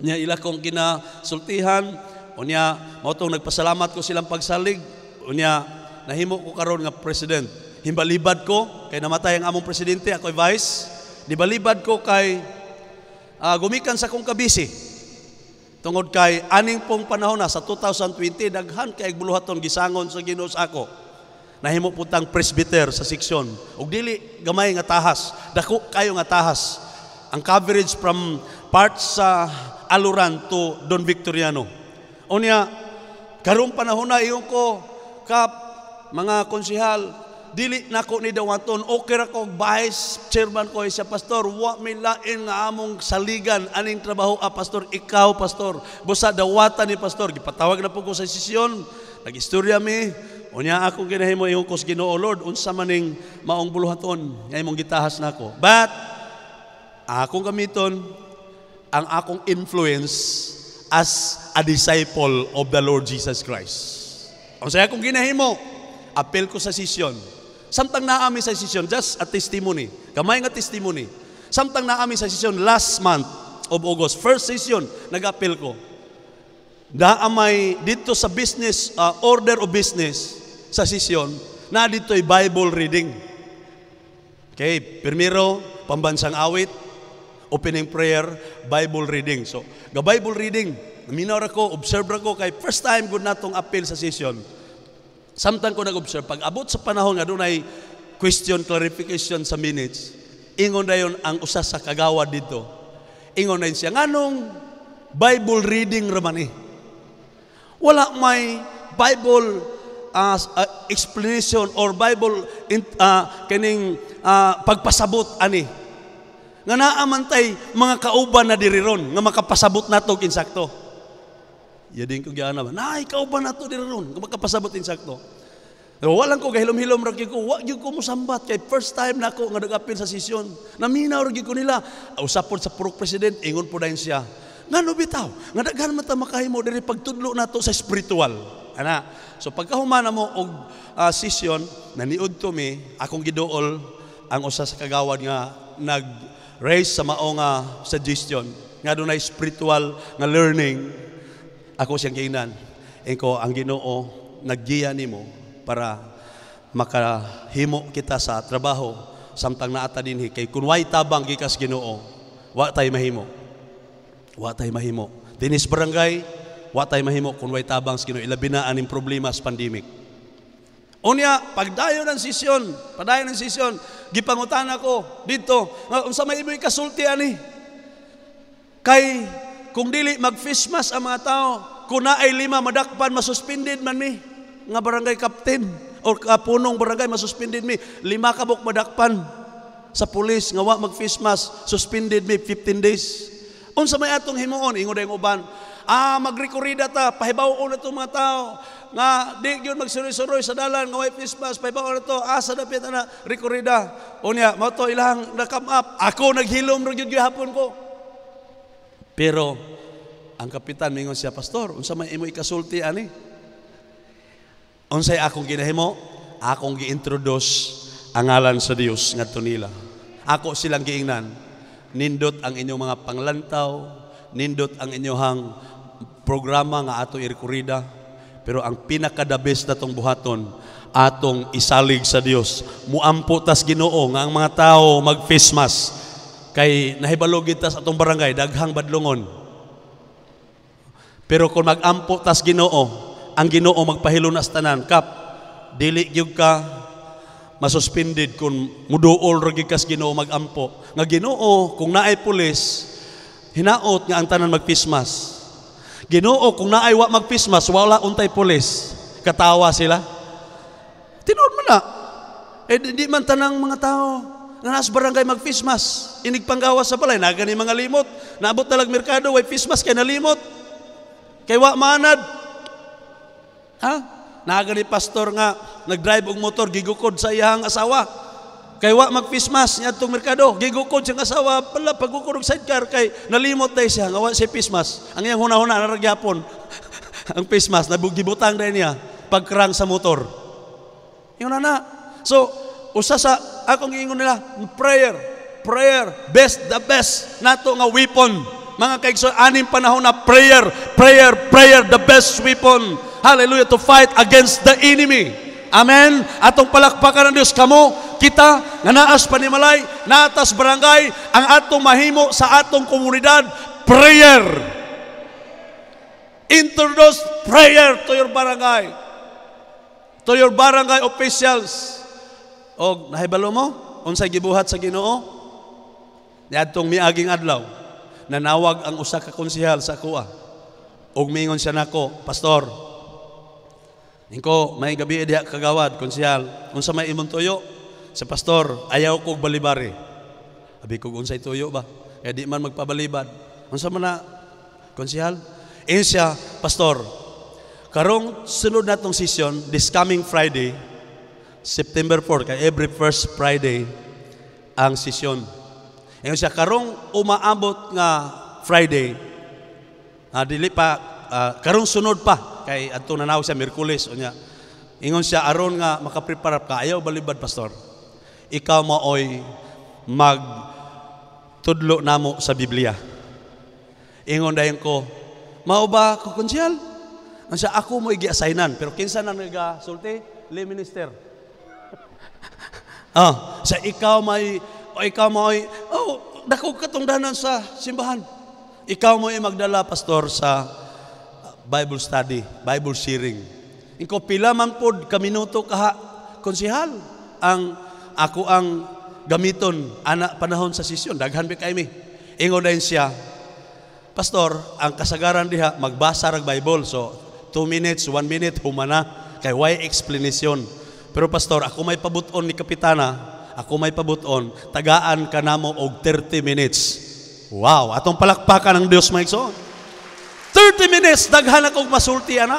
Nya ila kong ginasultihan. Unya mao tong nagpasalamat ko silang pagsalig. Unya nahimo ko karon nga president. Himbalibad ko kay namatay ang among presidente, ako'y vice. Nibalibad ko kay gumikan sa kong kabisi. Tungod kay aning pong panahon na sa 2020 daghan kay buluhaton gisangon sa Ginoo sa ako. Nahimo putang presbyter sa seksyon. Ug dili gamay nga tahas, dako kayo nga tahas. Ang coverage from parts sa Aluran to Don Victoriano. Unya karong panahon na iyon ko kap mga konsehal dili nako ni dawaton okay ra ko vice chairman ko siya pastor wa may lain nga among saligan aning trabaho pastor ikaw pastor busa dawatan ni pastor gipatawag na po ko sa sesyon nagistorya mi unya ako ginahimo yung kos Ginoo Lord unsa maning maong buluhaton nga imong gitahas nako but akong gamiton ang akong influence as a disciple of the Lord Jesus Christ. Unsay akong ginahimo apel ko sa sesyon. Samtang naami sa session, just a testimony. Kamay nga testimony. Samtang naami sa session last month of August, first session, nag-appeal ko. Naamay dito sa business, order of business sa session, na dito'y Bible reading. Okay, primero, pambansang awit, opening prayer, Bible reading. So, Bible reading, minor ako, observe ako, kay first time good na itong appeal sa session. Samtang ko nag-observe, pag abot sa panahon nga doon ay question, clarification sa minutes, ingon na yun ang usa sa kagawad dito. Ingon na yun siya, nganong Bible reading raman eh? Wala may Bible explanation or Bible kining pagpasabot ani. Nga naamantay mga kauban na diriron, nga makapasabot nato kinsakto. Yading ko gyana ba? Nay, kauban nato diriron, nga makapasabot insakto. Pero walang ko gahilom-hilom ra ko, wa gyud ko mo sambat kay first time nako nga nag-appeal sa sesyon. Naminaw ra gyud ko nila. Usapon sa purok president, ingon po dayon siya. Ngano bitaw? Nga daghan man ta makahimo diri pagtudlo nato sa spiritual. Ana. So pagkahumana mo og sesyon, naniud to mi, akong giduol ang usa sa kagawad nga nag-raise sa mao nga suggestion nga dunay spiritual nga learning. Ako siyang giingnan. Engko ang Ginoo naggiya nimo para makahimo kita sa trabaho samtang naata dinhi kay kun way tabang gikas Ginoo wa tay mahimo. Wa tay mahimo. Dinis barangay wa tay mahimo kun way tabang sa Ginoo ilabi na aning problema sa pandemic. Unya pagdayon ng sesyon, gipangutan ako dito, unsa may imoy kasulti ani? Kay kung dili mag-fish mask ang mga tao, kung naay 5 madakpan, masuspended man mi. Nga barangay captain o kapunong barangay, masuspended mi. 5 kabok madakpan sa pulis, nga wa mag-fish mask, suspended mi 15 days. Unsa may atong himuon, ingon dayong uban, magrekorida ta, pahibaw na itong mga tao, nga di yun magsuroy-suroy sa dalan, nga way fish mask, pahibaw na ito, asa dapit na rekorida. Unya, mato ilang na-come up, ako naghilom rin yung gihapon ko. Pero ang kapitan mingon siya, pastor, unsa may imo ikasulti ani? Unsay akong ginahimo? Akong gi-introduce ang ngalan sa Dios ngadto nila. Ako silang giingnan. Nindot ang inyong mga panglantaw, nindot ang inyong programa nga ato irekorida. Pero ang pinaka-the best na tong buhaton, atong isalig sa Dios. Muampo tas Ginoo nga ang mga tao mag-face mask. Kay nahibalo gid tas atong barangay daghang badlongon. Pero kung mag-ampo tas Ginoo, ang Ginoo magpahilo na sa tanan, kap dili gyud ka masuspended kung muduol ra gyud kas Ginoo mag-ampo. Nga Ginoo kung naay pulis, hinaot nga ang tanan mag-face mask. Ginoo kung naay wa mag-face mask, wala untay pulis. Katawa sila. Tinuod man na. Di man tanang mga tao nga nas barangay mag-face mask. Inig panggawas sa balay, nagani mga limot. Naabot talag merkado, way face mask kay nalimot. Kay wa manad. Ha? Nagani pastor nga nagdrive og motor gigukod sa iyang asawa. Kay wa mag-face mask niya atong merkado, gigukod siyang asawa pala pagukod og sidecar kay nalimot day siya nga wa siya face mask. Ang iyang hunahuna naragyapon. Ang face mask nabugibutang day niya pagkrang sa motor. Yun na. So, usa sa akong giingon nila, prayer, the best nato nga weapon. Mga kaigsoon, anim panahon na prayer, the best weapon. Hallelujah, to fight against the enemy. Amen. Atong palakpakan ng Dios kamo, kita nga naas panimalay, natas barangay, ang atong mahimo sa atong komunidad, prayer. Introduce prayer to your barangay. To your barangay officials. O nahibalo mo, unsay gibuhat sa Ginoo? Niadtong miaging adlaw, nanawag ang usa ka konsehal sa kuha. Og mingon siya nako, pastor, Ningko, may gabi diha kagawad, konsehal, unsa may imong tuyo? Sa pastor, ayaw kog balibari. Abi kog unsay tuyo ba? Kaya di man magpabalibad. Unsa man na, konsehal? Siya, pastor, karong sunod natong session, this coming Friday, September 4, kay every first Friday, ang session. Siya, karong umaabot nga Friday, dili pa, karong sunod pa, kay adto nanaw siya Miyerkules unya. Ingon siya aron nga makaprepare ka, ayaw balibad pastor. Ikaw maoy magtudlo namo sa Biblia. Ingon dayon ko, mao ba ko konsyal? Ang siya ako mo igi-assignan, pero kinsa na nagasulti? Lay minister. Sa ikaw may dako katungdanan sa simbahan. Ikaw mo magdala pastor sa Bible study, Bible sharing. Inko pila man pod ka minuto kaha konsehal ang ako ang gamiton ana panahon sa sesyon daghan bi kay mi. Ingon din siya, pastor, ang kasagaran diha magbasa rag Bible, so 2 minutes, 1 minute humana kay why explanation. Pero pastor, ako may pabuton ni kapitana, ako may pabuton, tagaan ka namo og 30 minutes. Wow, atong palakpakan ng Dios maigsoon. 30 minutes, daghan akong masulti, ana.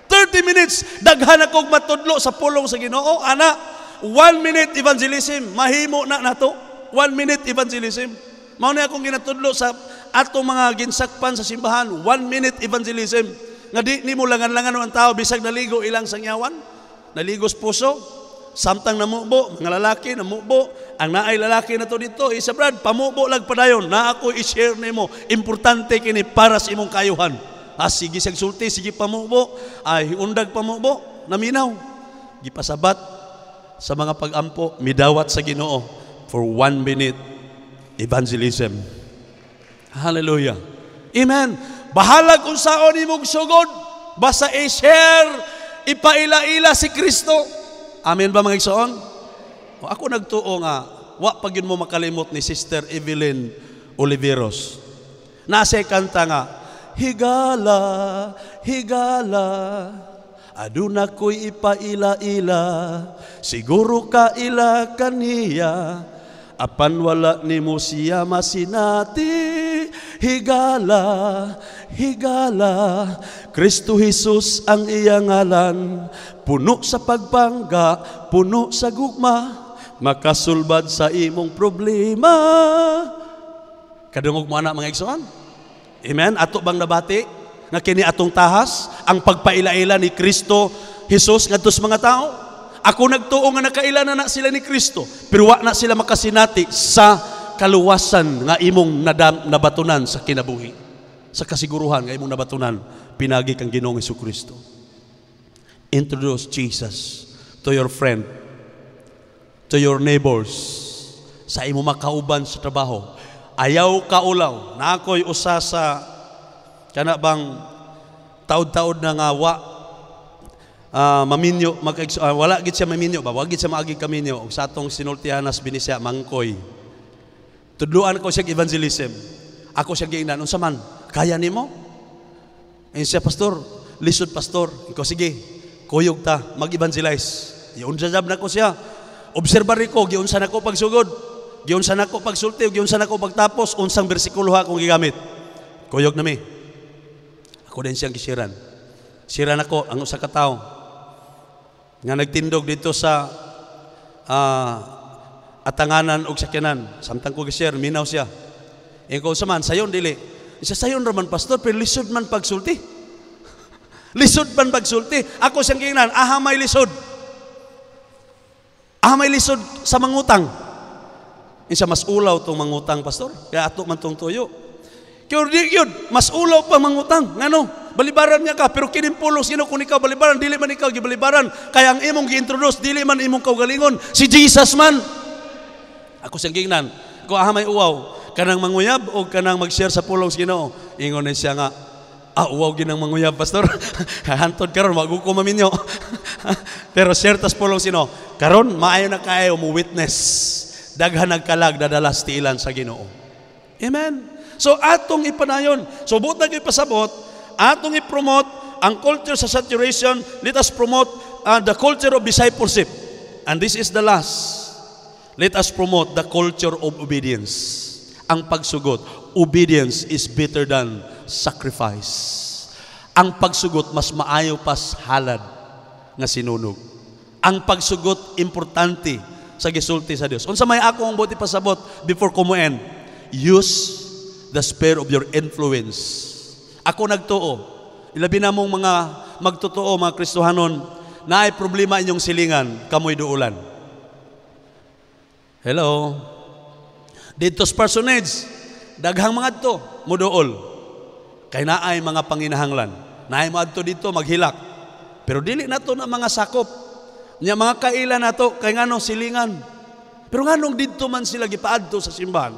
30 minutes, daghan akong matudlo sa pulong sa Ginoo, ana. 1 minute evangelism, mahimo na nato. 1 minute evangelism. Mao na akong ginatudlo sa atong mga ginsakpan sa simbahan. 1 minute evangelism. Nga di nimo langan-langan ang tao, bisag naligo ilang sangyawan, naligos puso. Samtang namubo, mga lalaki namubo, ang naay lalaki na to dito, isa brad, pamubo lag padayon, na ako i-share nimo, importante kini para sa imong kayuhan. Sige siyang sulti, sige pamubo, ay undag pamubo, naminaw. Gipasabat sa mga pag-ampo, midawat sa Ginoo for 1 minute evangelism. Hallelujah. Amen. Bahalag kung saon imong sugod, basta i-share, ipaila-ila si Kristo. Amen ba mga igsoon? Ako nagtuo nga, wa pag yun mo makalimot ni Sister Evelyn Oliveros. Nasa kanta nga, higala, higala, aduna ko'y ipaila-ila, siguro kaila kaniya, apan wala ni mo siya masinati. Higala, higala, Kristo Jesus ang iyang ngalan, puno sa pagpangga, puno sa gugma, makasulbad sa imong problema. Kadungog mo anak mga igsoon? Amen? Ato bang nabati? Nga kini atong tahas, ang pagpaila-ila ni Kristo Jesus ngadto sa mga tao? Ako nagtuo nga nakaila na sila ni Kristo, pero wa na sila makasinati sa kaluwasan nga imong nabatunan sa kinabuhi. Sa kasiguruhan nga imong nabatunan, pinagi kang Ginoong Hesukristo. Introduce Jesus to your friend, to your neighbors, sa imo makauban sa trabaho. Ayaw kaulaw. Na ako'y usa sa kana bang taud-taud na nga maminyo, wala gid siya maminyo ba? Wag gid siya maagi kaminyo. Og sa atong sinultihanas binisya mangkoy. Tudluan ko siya evangelism. Ako siya giingnan, unsa man? Kaya nimo? Ayun siya, pastor, lisod pastor. Ikaw sige, kuyog ta, mag-evangelize. Yun sa job na ko siya. Obserbari ko, giunsa na ko pagsugod. Giunsa na ko pagsulti, giunsa na ko pagtapos, unsang bersikulo akong gigamit. Kuyog na mi. Ako din siyang gisiran. Siran ako, ang usa ka tawo nga nagtindog dito sa atanganan og sakyanan. Samtang ko gisir, minaw siya. Ikaw sa man, sayon dili. Isa sayon raman pastor, pero lisod man pagsulti. Lisod man pagsulti. Ako siyang giingnan, may lisod. May lisod sa mangutang. Isa mas ulaw tong mangutang, pastor. Kaya ato man tong tuyo. Kaya yun, mas ulaw pa mangutang. Ngano? Balibaran niya ka, pero kinimpulos sino kung ikaw balibaran, dili man ikaw gibalibaran. Kaya ang imong gi-introduce, dili man imong kaugalingon. Si Jesus man. Ako siyang giingnan. Kung may uwaw, kanang manguyab o kanang mag-share sa pulong sa Ginoo. Ingon na siya nga, uwaw ginang manguyab, pastor. Hantod karon wag ko maminyo. Pero share tas pulong sino. Karon maayo na kayo mo witness. Daghan nagkalag dadalas tiilan sa Ginoo. Amen. So atong ipanayon. So buot na gyud pasabot, atong i-promote ang culture sa saturation. Let us promote the culture of discipleship. And this is the last. Let us promote the culture of obedience. Ang pagsugot, obedience is better than sacrifice. Ang pagsugot mas maayo pas halad nga sinunog. Ang pagsugot importante sa gisulti sa Dios. Unsa may ako ang buti pasabot before kumuend? Use the sphere of your influence. Ako nagtuo. Ilabi na mong mga magtotoo, mga Kristohanon, na ay problema inyong silingan, kamoy duulan. Hello? Dito sa personage, daghang mga to, muduol. Kay naay mga panginahanglan. Naay mo adto dito, maghilak. Pero dili na to na mga sakop. Nya mga kailan na to, kay nganong silingan. Pero nganong dito man sila gipaadto sa simbahan?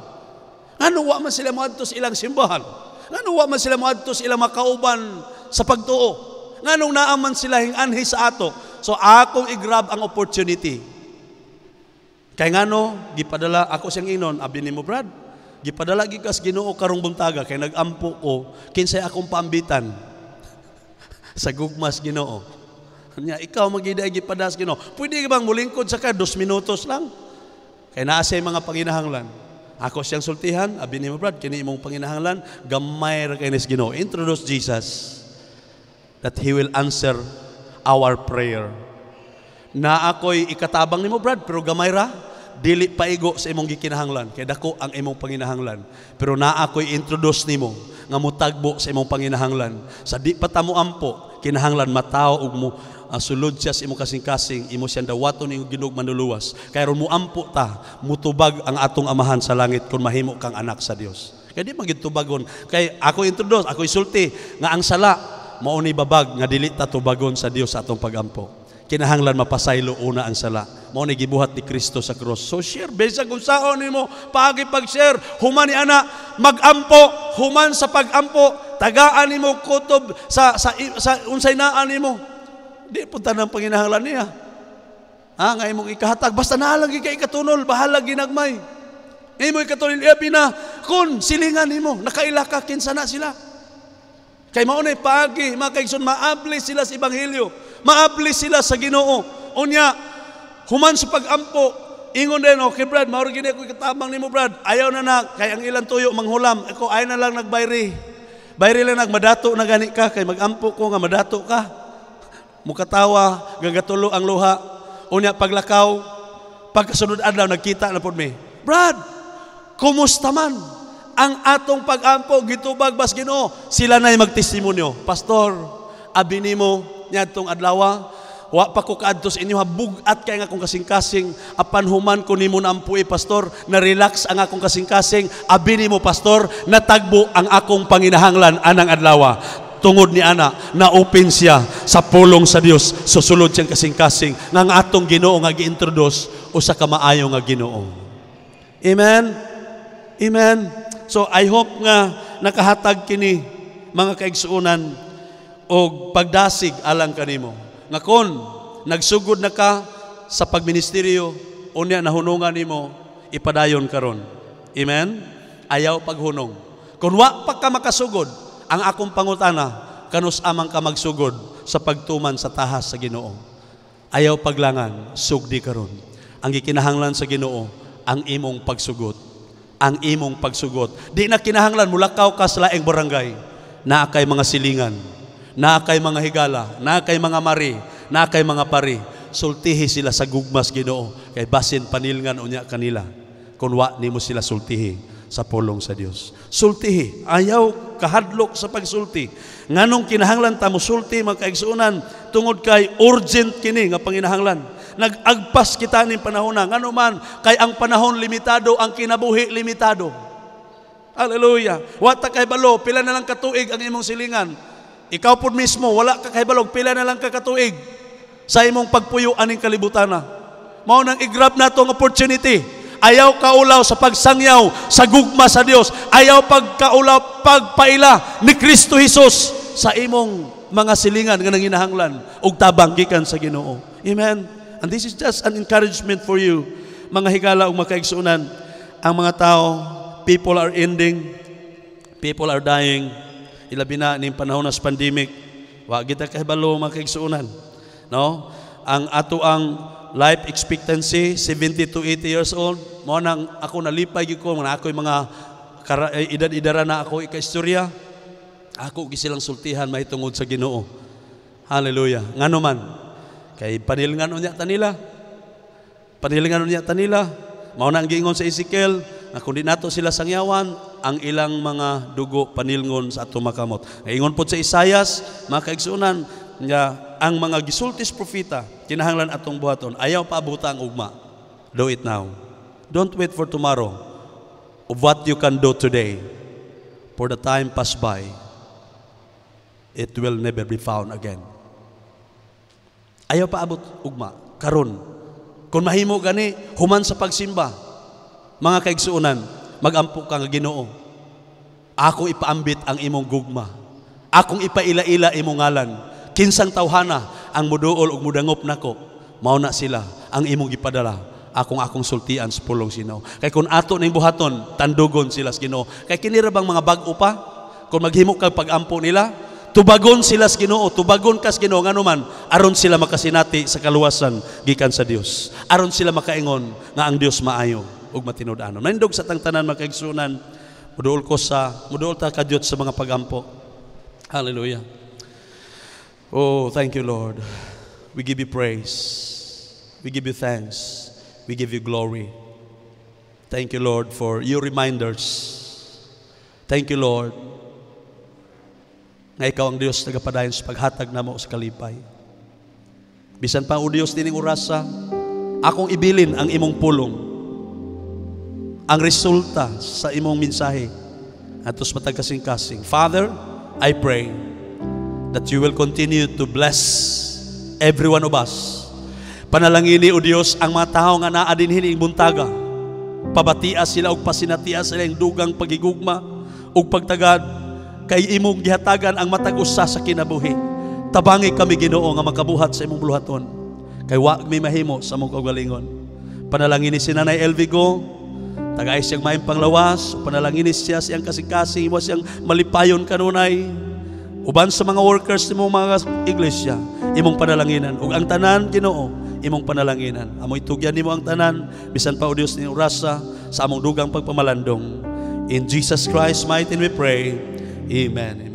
Nganong wa man sila moadto sa ilang simbahan? Nganong wa man sila moadto sa ilang makauban sa pagtuo? Nganong naaman sila hinganhi sa ato? So akong i-grab ang opportunity. Kay ngano, gipadala ako siyang inon, abi nimo Brad, gipadala gikas Ginoo karong buntaga, kay nagampo ko, kinsay akong paambitan sa gugmas Ginoo. Nya ikaw magiday gipadas Ginoo. Pwede ka bang mulingkod sa ka 2 minutos lang? Kay naa say mga panginahanglan. Ako siyang sultihan, abi nimo Brad, kini imong panginahanglan, gamay ra kay nis Ginoo. Introduce Jesus that He will answer our prayer. Na ako'y ikatabang nimo Brad, pero gamay ra, dili paigo sa imong gikinahanglan, kay dako ang imong panginahanglan. Pero na ako'y introduce nimo nga mutagbo sa imong panginahanglan. Sa di pa ta mo ampo, kinahanglan mataw ug mo sulod siya sa imong kasing-kasing, imo siyang dawaton ning Ginoo manluluwas. Kay ron mo ampo ta, mutubag ang atong amahan sa langit kung mahimo kang anak sa Dios. Kay di magitubagon. Kay ako introduce, ako isulti nga ang sala mao ni babag nga dili ta tubagon sa Dios sa atong pagampo. Kinahanglan mapasaylo una ang sala. Mao ni gibuhat ni Kristo sa cross. So share besa kung saon nimo paagi pag-share, human ni ana magampo, human sa pagampo, tagaan nimo kutob sa unsay naan nimo. Di punta nang panginahanglan niya. Nga imong ikahatag basta naa lang kay katunol, bahala ginagmay. Imo ikatunol iabi na kun silingan nimo, nakaila ka kinsa na sila. Kay mao nay paagi makaigsoon maabli sila sa ebanghelyo. Maabli sila sa Ginoo. Unya, human sa pagampo, ingon din, okay Brad, mauro gini ako katabang ni mo Brad. Ayaw na kay ang ilang tuyo manghulam. Ako ayaw na lang nagbayri. Bayri lang madato na gani ka, kay magampo ko nga madato ka. Mukatawa, gagatulo ang luha. Unya, paglakaw, pagkasunod adlaw, nagkita na po mi. Brad, kumusta man? Ang atong pagampo, gitubag bas Ginoo. Sila na yung magtestimonyo. Pastor, abi nimo nyadtong adlaw wa pa ko kaadto sa inyo bugat kay nga akong kasing-kasing apan human ko nimo na ampuy pastor na relax ang akong kasing-kasing abi nimo pastor natagbo ang akong panginahanglan anang adlaw tungod ni ana na-open siya sa pulong sa Dios, susulod siyang kasing-kasing nga atong Ginoo nga gi-introduce usa ka maayo nga Ginoo. Amen. Amen. So I hope nga nakahatag kini mga kaigsuonan og pagdasig alang kanimo. Nga kon nagsugod na ka sa pagministeryo, unya nahunungan nimo ipadayon karon. Amen. Ayaw paghunong. Kung wa pa ka makasugod, ang akong pangutana, kanus amang ka magsugod sa pagtuman sa tahas sa Ginoo. Ayaw paglangan, sugdi karon. Ang gikinahanglan sa Ginoo, ang imong pagsugod. Ang imong pagsugot. Di na kinahanglan mulakaw ka sa laing barangay. Naa kay mga silingan, naa kay mga higala, naa kay mga mari, naa kay mga pari. Sultihi sila sa gugmas Ginoo, kay basin panilngan unya kanila. Kun wa nimo sila sultihi sa pulong sa Dios. Sultihi, ayaw kahadlok sa pagsulti. Nganong kinahanglan ta mo sulti mga kaigsuonan tungod kay urgent kini nga panginahanglan. Nag-agpas kita ning panahon na. Ngano man, kay ang panahon limitado, ang kinabuhi limitado. Hallelujah. Wata kay balo, pila na lang katuig ang imong silingan. Ikaw po mismo, wala ka kay balog, pila na lang ka katuig sa imong pagpuyo aning kalibutan na. Mao nang i-grab na tong opportunity. Ayaw kaulaw sa pagsangyaw sa gugma sa Dios. Ayaw pagkaulaw, pagpaila ni Kristo Jesus sa imong mga silingan nga nanginahanglan ug tabang gikan sa Ginoo. Amen. And this is just an encouragement for you, mga higala ug mga kaigsuonan. Ang mga tao, people are ending, people are dying. Ilabi na ning panahon sa pandemic. Wa kita kahibalo mga kaigsuonan. No? Ang ato ang life expectancy 70 to 80 years old. Mao nang ako nalipay gyud ko nga ako'y mga edad-edara na ako ika-istorya. Ako gisilang sultihan mahitungod sa Ginoo. Hallelujah. Ngano man kay panilngan unya tanila. Panilngan unya tanila. Mao na ang giingon sa Ezekiel, nga kundi nato sila sangyawan, ang ilang mga dugo panilngon sa ato makamot. Ingon po sa Isayas, mga kaigsuonan, nga ang mga gisultis propeta, kinahanglan atong buhaton, ayaw paabuta ang ugma. Do it now. Don't wait for tomorrow. Of what you can do today, for the time pass by, it will never be found again. Ayaw paabot ugma. Karon, kung mahimo gani, human sa pagsimba, mga kaigsuonan, magampo ka nga Ginoo. Ako ipaambit ang imong gugma. Akong ipaila-ila imong ngalan. Kinsang tawhana ang muduol ug mudangop nako. Mao na sila ang imong gipadala. Akong sultian sa pulong Ginoo. Kay kun ato ning buhaton, tandugon sila sa Ginoo. Kay kini ra bang mga bag-o pa? Kung maghimo kag pag-ampo nila, tubagon sila sa Ginoo, tubagon ka sa Ginoo ngano man aron sila makasinati sa kaluwasan gikan sa Dios. Aron sila makaingon nga ang Dios maayo ug matinud-anon. Naindog sa tangtanan makaigsunan, muduol ta kadyot sa mga pagampo. Hallelujah. Oh, thank you, Lord. We give you praise. We give you thanks. We give you glory. Thank you, Lord, for your reminders. Thank you, Lord, nga ikaw ang Diyos nagapadayon sa paghatag namo sa kalipay. Bisan pa o Diyos dining orasa, akong ibilin ang imong pulong, ang resulta sa imong mensahe atos matag kasing-kasing. Father, I pray that you will continue to bless every one of us. Panalangini o Diyos ang mga tao nga naa dinhi ing buntaga. Pabatia sila ug pasinatia sila ing dugang pagigugma ug pagtagad kay imong gihatagan ang matag usa sa kinabuhi. Tabangi kami Ginoo nga makabuhat sa imong buluhaton. Kay wa mi mahimo sa among kaugalingon. Panalangini si Nanay Elvigo, tagay siyang maayong panglawas, panalangini siya siyang kasing-kasing, mo siyang malipayon kanunay. Uban sa mga workers nimong mga iglesia, imong panalanginan. Ug ang tanan Ginoo, imong panalanginan. Amoy tugyan nimo ang tanan, bisan pa o Dios ni orasa sa among dugang pagpamalandong. In Jesus Christ mighty name we pray. Amen. Amen.